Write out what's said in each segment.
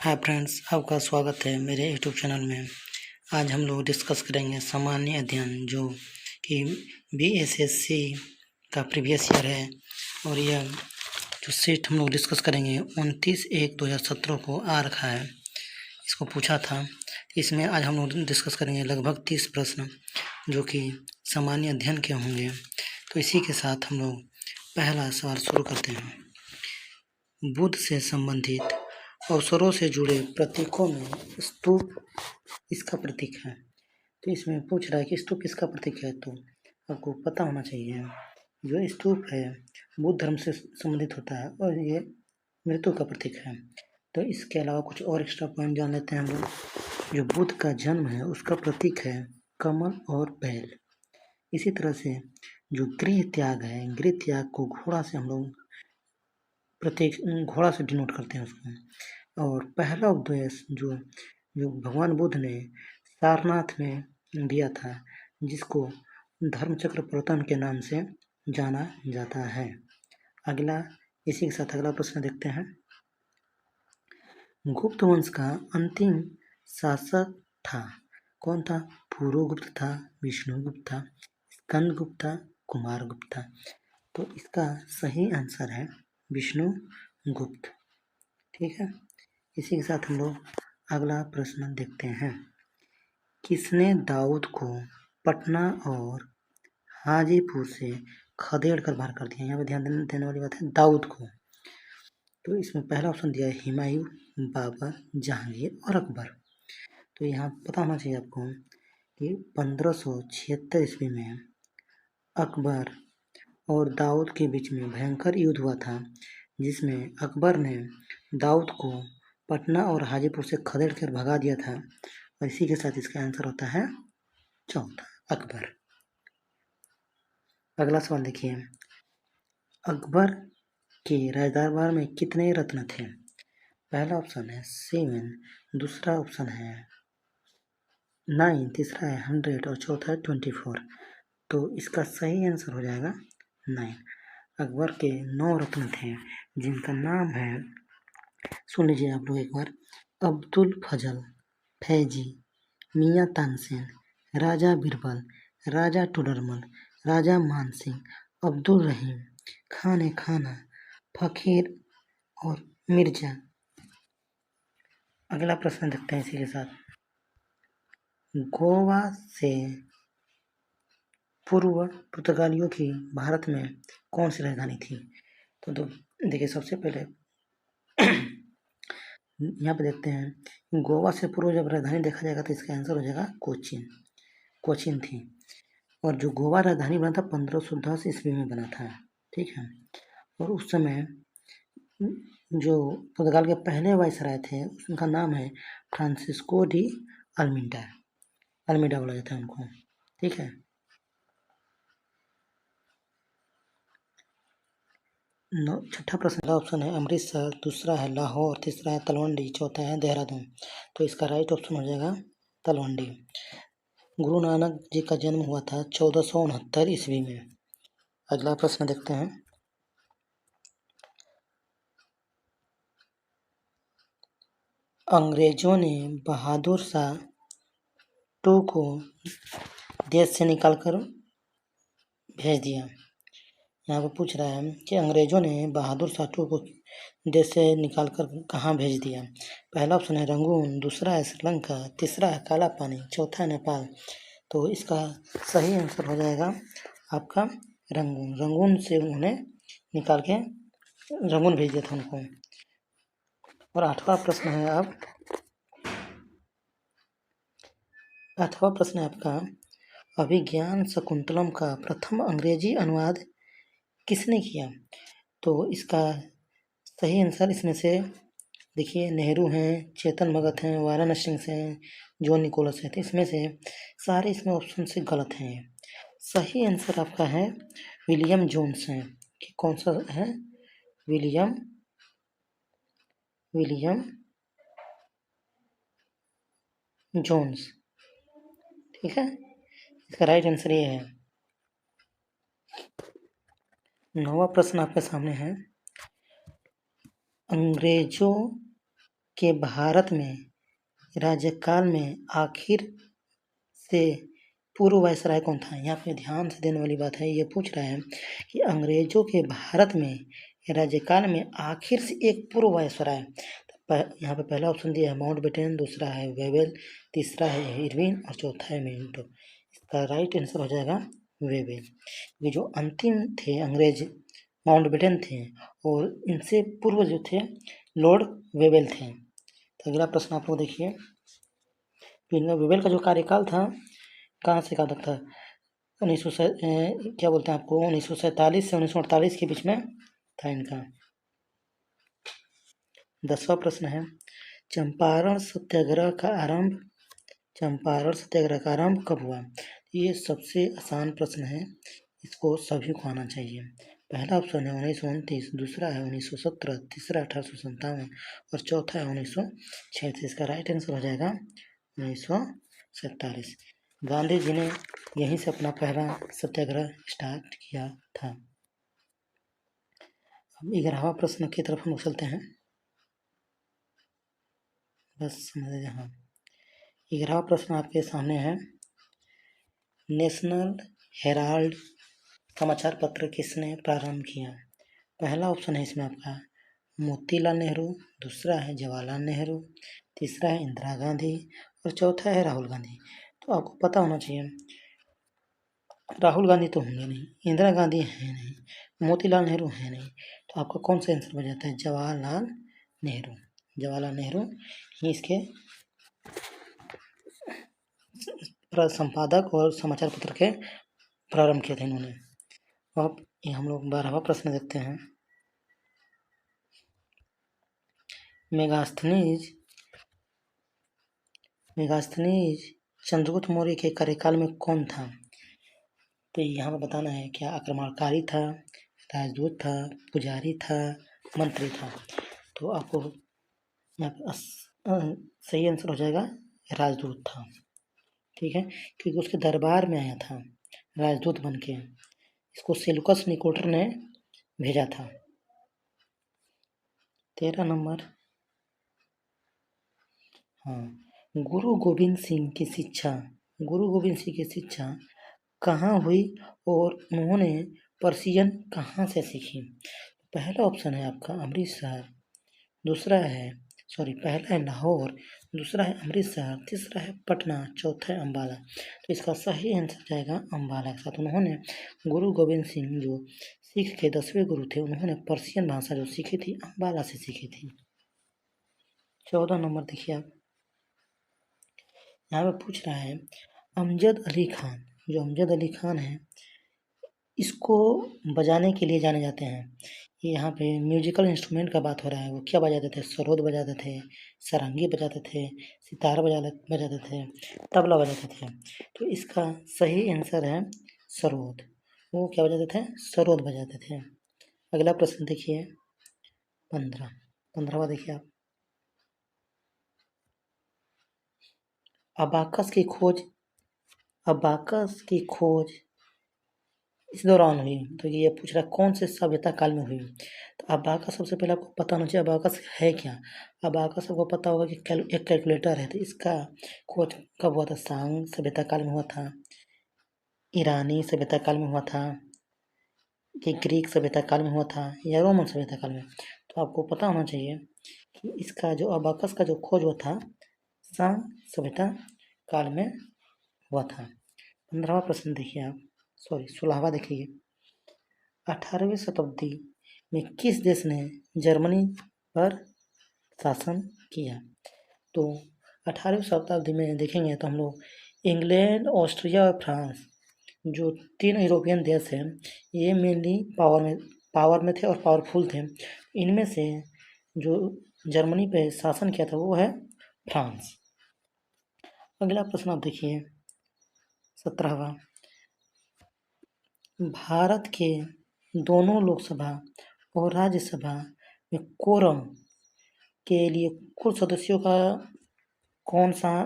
Hi friends, आपका स्वागत है मेरे यूट्यूब चैनल में। आज हम लोग डिस्कस करेंगे सामान्य अध्ययन, जो कि BSSC का प्रीवियस ईयर है। और यह जो सेट हम लोग डिस्कस करेंगे 29/1/2017 को आ रखा है, इसको पूछा था। इसमें आज हम लोग डिस्कस करेंगे लगभग 30 प्रश्न, जो कि सामान्य अध्ययन के होंगे। तो इसी के साथ हम लोग पहला सवाल शुरू करते हैं। बुद्ध से संबंधित अवसरों से जुड़े प्रतीकों में स्तूप इसका प्रतीक है। तो इसमें पूछ रहा है कि स्तूप किसका प्रतीक है, तो आपको पता होना चाहिए। जो स्तूप है बुद्ध धर्म से संबंधित होता है और ये मृत्यु का प्रतीक है। तो इसके अलावा कुछ और एक्स्ट्रा पॉइंट जान लेते हैं हम लोग। जो बुद्ध का जन्म है उसका प्रतीक है कमल और बैल। इसी तरह से जो गृह त्याग है, गृह त्याग को घोड़ा से हम लोग प्रतीक घोड़ा से डिनोट करते हैं उसको। और पहला उपदेश जो भगवान बुद्ध ने सारनाथ में दिया था, जिसको धर्मचक्र प्रवर्तन के नाम से जाना जाता है। अगला इसी के साथ अगला प्रश्न देखते हैं। गुप्त वंश का अंतिम शासक था कौन था? पुरुगुप्त था, विष्णुगुप्त था, स्कंदगुप्त था, कुमारगुप्त था। तो इसका सही आंसर है विष्णुगुप्त। ठीक है, इसी के साथ हम लोग अगला प्रश्न देखते हैं। किसने दाऊद को पटना और हाजीपुर से खदेड़ कर बाहर कर दिया? यहाँ पे ध्यान देने वाली बात है दाऊद को। तो इसमें पहला ऑप्शन दिया है हुमायूं, बाबर, जहांगीर और अकबर। तो यहाँ पता होना चाहिए आपको कि 1576 ईस्वी में अकबर और दाऊद के बीच में भयंकर युद्ध हुआ था, जिसमें अकबर ने दाऊद को पटना और हाजीपुर से खदेड़ कर भगा दिया था। और इसी के साथ इसका आंसर होता है चौथा, अकबर। अगला सवाल देखिए। अकबर के राजदरबार में कितने रत्न थे? पहला ऑप्शन है 7, दूसरा ऑप्शन है 9, तीसरा है 100 और चौथा है 24। तो इसका सही आंसर हो जाएगा 9। अकबर के 9 रत्न थे, जिनका नाम है, सुन लीजिए आप लोग एक बार। अब्दुल फजल, फैजी, मियाँ तानसेन, राजा बीरबल, राजा टोडरमल, राजा मानसिंह, अब्दुल रहीम, खान खाना, फकीर और मिर्जा। अगला प्रश्न देखते हैं इसी के साथ। गोवा से पूर्व पुर्तगालियों की भारत में कौन सी राजधानी थी? तो देखिए, सबसे पहले यहाँ पे देखते हैं, गोवा से पूर्व जब राजधानी देखा जाएगा तो इसका आंसर हो जाएगा कोचीन। कोचीन थी। और जो गोवा राजधानी बना था 1510 ईस्वी में बना था। ठीक है, और उस समय जो पुर्तगाल के पहले वायसराय थे उनका नाम है फ्रांसिस्को डी अल्मीडा। अल्मीडा बोला जाता है उनको। ठीक है, छठा प्रश्न ऑप्शन है अमृतसर, दूसरा है लाहौर, तीसरा है तलवंडी, चौथा है देहरादून। तो इसका राइट ऑप्शन हो जाएगा तलवंडी। गुरु नानक जी का जन्म हुआ था 1469 ईस्वी में। अगला प्रश्न देखते हैं। अंग्रेजों ने बहादुर शाह टू को देश से निकालकर भेज दिया। यहाँ पे पूछ रहा है कि अंग्रेजों ने बहादुर शाह टू को देश से निकालकर कहाँ भेज दिया। पहला ऑप्शन है रंगून, दूसरा है श्रीलंका, तीसरा है काला पानी, चौथा है नेपाल। तो इसका सही आंसर हो जाएगा आपका रंगून। रंगून से उन्होंने निकाल के रंगून भेज दिया था उनको। और आठवां प्रश्न है आपका, अभिज्ञान शकुंतलम का प्रथम अंग्रेजी अनुवाद किसने किया? तो इसका सही आंसर इसमें से देखिए, नेहरू हैं, चेतन भगत हैं, वाराणसी सिंह हैं, जॉन निकोलस है। तो इसमें से सारे इसमें ऑप्शन से गलत हैं। सही आंसर आपका है विलियम जोन्स है। कि कौन सा है? William Jones. ठीक है, इसका राइट आंसर ये है। 9वां प्रश्न आपके सामने है। अंग्रेजों के भारत में राज्यकाल में आखिर से पूर्व वायसराय कौन था? यहाँ पे ध्यान से देने वाली बात है, ये पूछ रहा है कि अंग्रेजों के भारत में राज्यकाल में आखिर से एक पूर्व वायसराय। यहाँ पे पहला ऑप्शन दिया है माउंटबेटन, दूसरा है वेवेल, तीसरा है इरविन और चौथा है मिंटो। इसका राइट आंसर हो जाएगा वेवेल। ये जो अंतिम थे अंग्रेज माउंटबेटन थे और इनसे पूर्व जो थे लॉर्ड वेवेल थे। तो अगला प्रश्न आप लोग देखिए, इनका वेवेल का जो कार्यकाल था कहाँ से कहाँ तक था? 1947 से 1948 के बीच में था इनका। 10वां प्रश्न है, चंपारण सत्याग्रह का आरंभ कब हुआ? ये सबसे आसान प्रश्न है, इसको सभी को आना चाहिए। पहला ऑप्शन है 1929, दूसरा है 1917, तीसरा 1857 और चौथा है 1936। इसका राइट आंसर हो जाएगा 1947। गांधी जी ने यहीं से अपना पहला सत्याग्रह स्टार्ट किया था। अब 11वां प्रश्न की तरफ हम चलते हैं, बस समझ लीजिए। हाँ, 11वां प्रश्न आपके सामने है, नेशनल हेराल्ड समाचार पत्र किसने प्रारंभ किया? पहला ऑप्शन है इसमें आपका मोतीलाल नेहरू, दूसरा है जवाहरलाल नेहरू, तीसरा है इंदिरा गांधी और चौथा है राहुल गांधी। तो आपको पता होना चाहिए, राहुल गांधी तो होंगे नहीं, इंदिरा गांधी है नहीं, मोतीलाल नेहरू है नहीं, तो आपका कौन सा आंसर बन जाता है? जवाहरलाल नेहरू। जवाहरलाल नेहरू ही इसके संपादक और समाचार पत्र के प्रारंभ किए थे इन्होंने। अब ये हम लोग 12वां प्रश्न देखते हैं, मेगास्थनीज चंद्रगुप्त मौर्य के कार्यकाल में कौन था? तो यहाँ पर बताना है क्या आक्रमणकारी था, राजदूत था, पुजारी था, मंत्री था। तो आपको यहाँ पे सही आंसर हो जाएगा राजदूत था। ठीक है, क्योंकि उसके दरबार में आया था राजदूत बन के, इसको सेल्यूकस निकोटर ने भेजा था। 13 नंबर, हाँ, गुरु गोविंद सिंह की शिक्षा कहाँ हुई और उन्होंने पर्शियन कहाँ से सीखी? पहला ऑप्शन है आपका अमृतसर, पहला है लाहौर, दूसरा है अमृतसर, तीसरा है पटना, चौथा है अम्बाला। तो इसका सही आंसर जाएगा अम्बाला के साथ। उन्होंने गुरु गोविंद सिंह जो सिख के 10वें गुरु थे, उन्होंने पर्शियन भाषा जो सीखी थी अम्बाला से सीखी थी। 14 नंबर देखिए आप, यहाँ पे पूछ रहा है अमजद अली खान, जो अमजद अली खान है इसको बजाने के लिए जाने जाते हैं। यहाँ पे म्यूजिकल इंस्ट्रूमेंट का बात हो रहा है, वो क्या बजाते थे? सरोद बजाते थे, सारंगी बजाते थे, सितार बजाते थे, तबला बजाते थे। तो इसका सही आंसर है सरोद। वो क्या बजाते थे? सरोद बजाते थे। अगला प्रश्न देखिए 15वां देखिए आप, अबाकस की खोज इस दौरान हुई। तो ये पूछ रहा है कौन से सभ्यता काल में हुई? तो अबाकस सबसे पहले आपको पता होना चाहिए अबाकस है क्या। अबाकस आपको पता होगा कि एक कैलकुलेटर है। तो इसका खोज कब हुआ था? सांग सभ्यता काल में हुआ था, ईरानी सभ्यता काल में हुआ था, कि ग्रीक सभ्यता काल में हुआ था या रोमन सभ्यता काल में? तो आपको पता होना चाहिए कि इसका जो अबाकस का जो खोज हुआ था सांग सभ्यता काल में हुआ था। 15वां प्रश्न देखिए आप, 16वां देखिए, 18वीं शताब्दी में किस देश ने जर्मनी पर शासन किया? तो 18वीं शताब्दी में देखेंगे तो हम लोग इंग्लैंड, ऑस्ट्रिया और फ्रांस जो 3 यूरोपियन देश हैं, ये मेनली पावर में थे और पावरफुल थे। इनमें से जो जर्मनी पे शासन किया था वो है फ्रांस। अगला प्रश्न आप देखिए 17वां, भारत के दोनों लोकसभा और राज्यसभा में कोरम के लिए कुल सदस्यों का कौन सा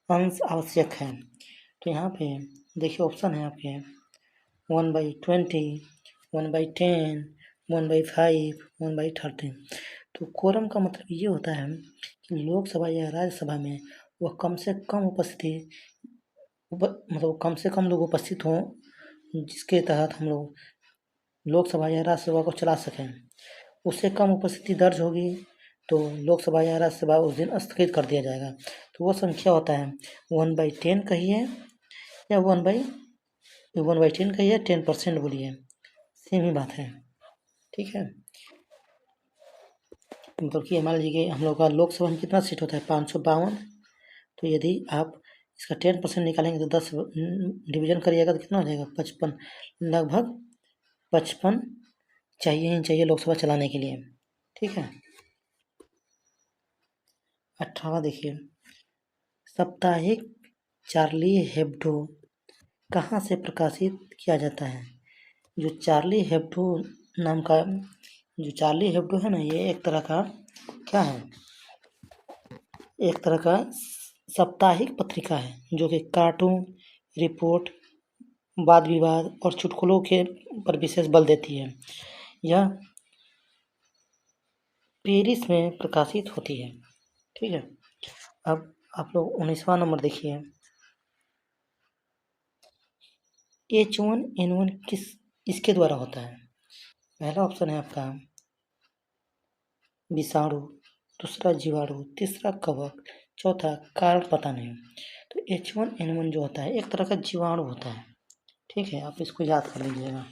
अंश आवश्यक है? तो यहाँ पे देखिए ऑप्शन है आपके 1/20, 1/10, 1/5, 1/13। तो कोरम का मतलब ये होता है कि लोकसभा या राज्यसभा में वह कम से कम मतलब कम से कम लोग उपस्थित हों, जिसके तहत हम लोग लोकसभा या राज्यसभा को चला सकें। उससे कम उपस्थिति दर्ज होगी तो लोकसभा या राज्यसभा उस दिन स्थगित कर दिया जाएगा। तो वो संख्या होता है 1/10 कहिए या 1/10 कहिए, 10% बोलिए, सेम ही बात है। ठीक है, मतलब कि मान लीजिए हम लोग का लोकसभा में कितना सीट होता है, 552। तो यदि आप इसका 10% निकालेंगे तो 10 डिवीजन करिएगा तो कितना हो जाएगा, 55। लगभग 55 चाहिए ही चाहिए लोकसभा चलाने के लिए। ठीक है, 18वां देखिए, साप्ताहिक चार्ली हेब्डो कहाँ से प्रकाशित किया जाता है। जो चार्ली हेब्डो नाम का जो चार्ली हेब्डो है ना, ये एक तरह का क्या है, एक तरह का साप्ताहिक पत्रिका है जो कि कार्टून, रिपोर्ट, वाद विवाद और चुटकुलों के पर विशेष बल देती है। यह पेरिस में प्रकाशित होती है। ठीक है, अब आप लोग 19वां नंबर देखिए, H1N1 इसके द्वारा होता है। पहला ऑप्शन है आपका विषाणु, दूसरा जीवाणु, तीसरा कवक, चौथा कारण पता नहीं। तो H1N1 जो होता है एक तरह का जीवाणु होता है। ठीक है, आप इसको याद कर लीजिएगा।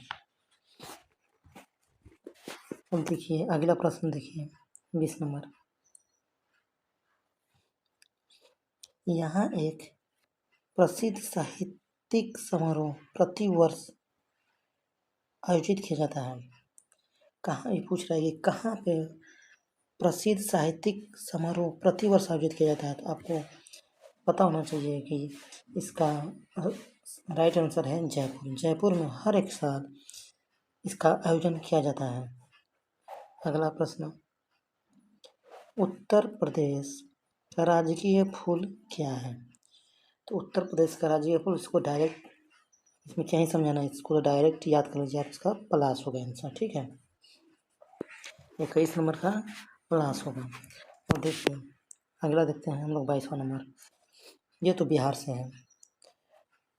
अब देखिए अगला प्रश्न देखिए, 20 नंबर। यहाँ एक प्रसिद्ध साहित्यिक समारोह प्रति वर्ष आयोजित किया जाता है। कहाँ, ये पूछ रहा है कि कहाँ पे प्रसिद्ध साहित्यिक समारोह प्रति वर्ष आयोजित किया जाता है। तो आपको पता होना चाहिए कि इसका राइट आंसर है जयपुर। जयपुर में हर एक साल इसका आयोजन किया जाता है। अगला प्रश्न, उत्तर प्रदेश का राजकीय फूल क्या है। तो उत्तर प्रदेश का राजकीय फूल, इसको डायरेक्ट, इसमें क्या ही समझाना है, इसको तो डायरेक्ट याद कर लीजिए आप, इसका पलाश होगा आंसर। ठीक है, 21 नंबर का पलाश होगा। और देखिए अगला देखते हैं हम लोग, 22वां नंबर। ये तो बिहार से है।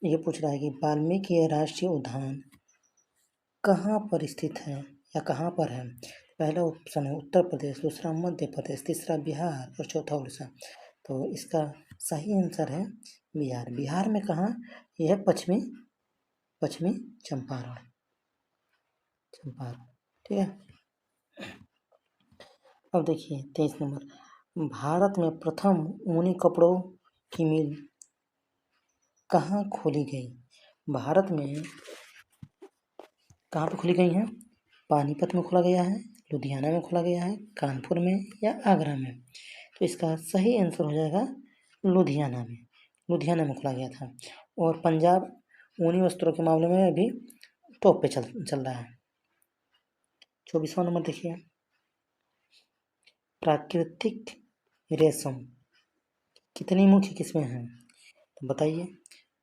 ये पूछ रहा है कि वाल्मीकि राष्ट्रीय उद्यान कहाँ पर स्थित है या कहाँ पर है। पहला ऑप्शन है उत्तर प्रदेश, दूसरा मध्य प्रदेश, तीसरा बिहार और चौथा उड़ीसा। तो इसका सही आंसर है बिहार। बिहार में कहाँ, यह है पश्चिमी चंपारण। ठीक है, अब देखिए 23 नंबर, भारत में प्रथम ऊनी कपड़ों की मिल कहाँ खोली गई। भारत में कहाँ पे खोली गई है, पानीपत में खोला गया है, लुधियाना में खोला गया है, कानपुर में या आगरा में। तो इसका सही आंसर हो जाएगा लुधियाना में। लुधियाना में खोला गया था। और पंजाब ऊनी वस्त्रों के मामले में अभी टॉप पे चल रहा है। 24वां नंबर देखिए, प्राकृतिक रेशम कितनी मुख्य किस्में हैं, तो बताइए।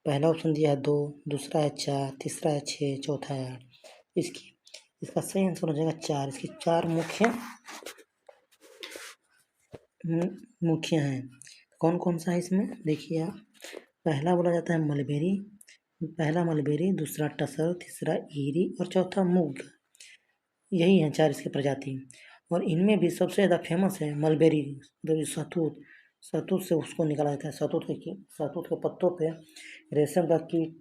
पहला ऑप्शन दिया है 2, दूसरा है 4, तीसरा है 6, चौथा है 8। इसका सही आंसर हो जाएगा 4। इसकी 4 मुख्य हैं। कौन कौन सा है इसमें, देखिए आप। पहला बोला जाता है मलबेरी, दूसरा टसर, तीसरा ईरी और चौथा मुग। यही हैं 4 इसकी प्रजाति। और इनमें भी सबसे ज़्यादा फेमस है मलबेरी, मतलब शहतूत से उसको निकाला जाता है। शहतूत के पत्तों पे रेशम का कीट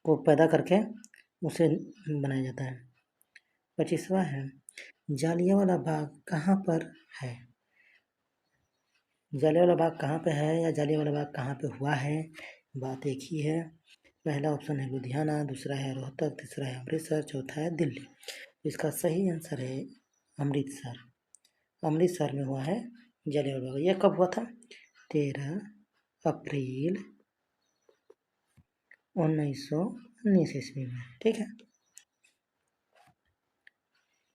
को पैदा करके उसे बनाया जाता है। 25वां है, जालियांवाला बाग कहाँ पर है। जालियांवाला बाग कहाँ पे है या जालियांवाला बाग कहाँ पे हुआ है, बात एक ही है। पहला ऑप्शन है लुधियाना, दूसरा है रोहतक, तीसरा है अमृतसर, चौथा है दिल्ली। इसका सही आंसर है अमृतसर। अमृतसर में हुआ है जालियांवाला बाग। यह कब हुआ था, 13 अप्रैल 1919 ईस्वी में। ठीक है,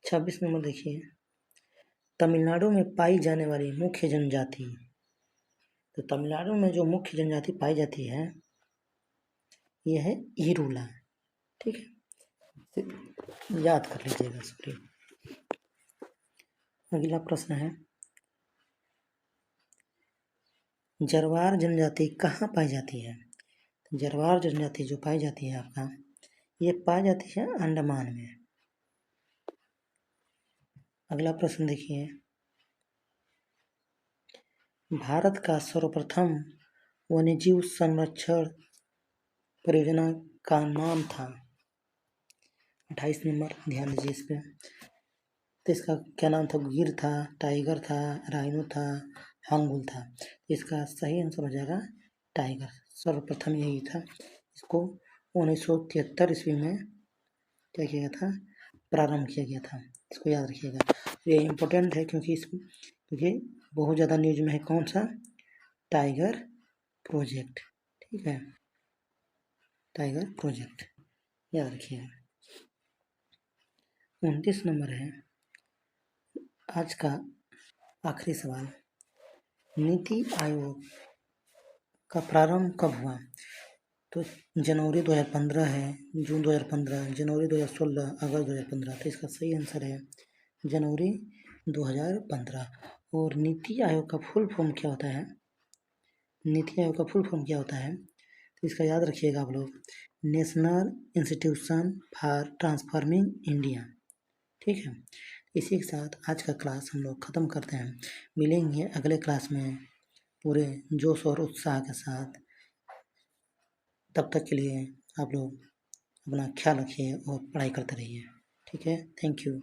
26 नंबर देखिए, तमिलनाडु में पाई जाने वाली मुख्य जनजाति। तो तमिलनाडु में जो मुख्य जनजाति पाई जाती है यह है इरूला। ठीक है, याद कर लीजिएगा, सॉरी। अगला प्रश्न है, जरवार जनजाति कहाँ पाई जाती है? जरवार जनजाति जो पाई जाती है आपका, ये पाई जाती है अंडमान में। अगला प्रश्न देखिए, भारत का सर्वप्रथम वन्यजीव संरक्षण परियोजना का नाम था। 28 नंबर, ध्यान दीजिए इस पे। तो इसका क्या नाम था? गिर था, टाइगर था, राइनो था, हांगुल था। इसका सही आंसर हो जाएगा टाइगर। सर्वप्रथम यही था। इसको 1973 ईस्वी में क्या किया गया था? प्रारंभ किया गया था। इसको याद रखिएगा, ये इम्पोर्टेंट है क्योंकि बहुत ज़्यादा न्यूज में है। कौन सा? Tiger project. ठीक है, टाइगर प्रोजेक्ट याद रखिएगा। 29 नंबर है आज का आखिरी सवाल, नीति आयोग का प्रारंभ कब हुआ? तो जनवरी 2015 है, जून 2015, जनवरी 2016, अगस्त 2015। तो इसका सही आंसर है जनवरी 2015। और नीति आयोग का फुल फॉर्म क्या होता है? नीति आयोग का फुल फॉर्म क्या होता है? तो इसका याद रखिएगा आप लोग, national institution for transforming India. ठीक है, इसी के साथ आज का क्लास हम लोग ख़त्म करते हैं। मिलेंगे अगले क्लास में पूरे जोश और उत्साह के साथ। तब तक के लिए आप लोग अपना ख्याल रखिए और पढ़ाई करते रहिए। ठीक है, थैंक यू।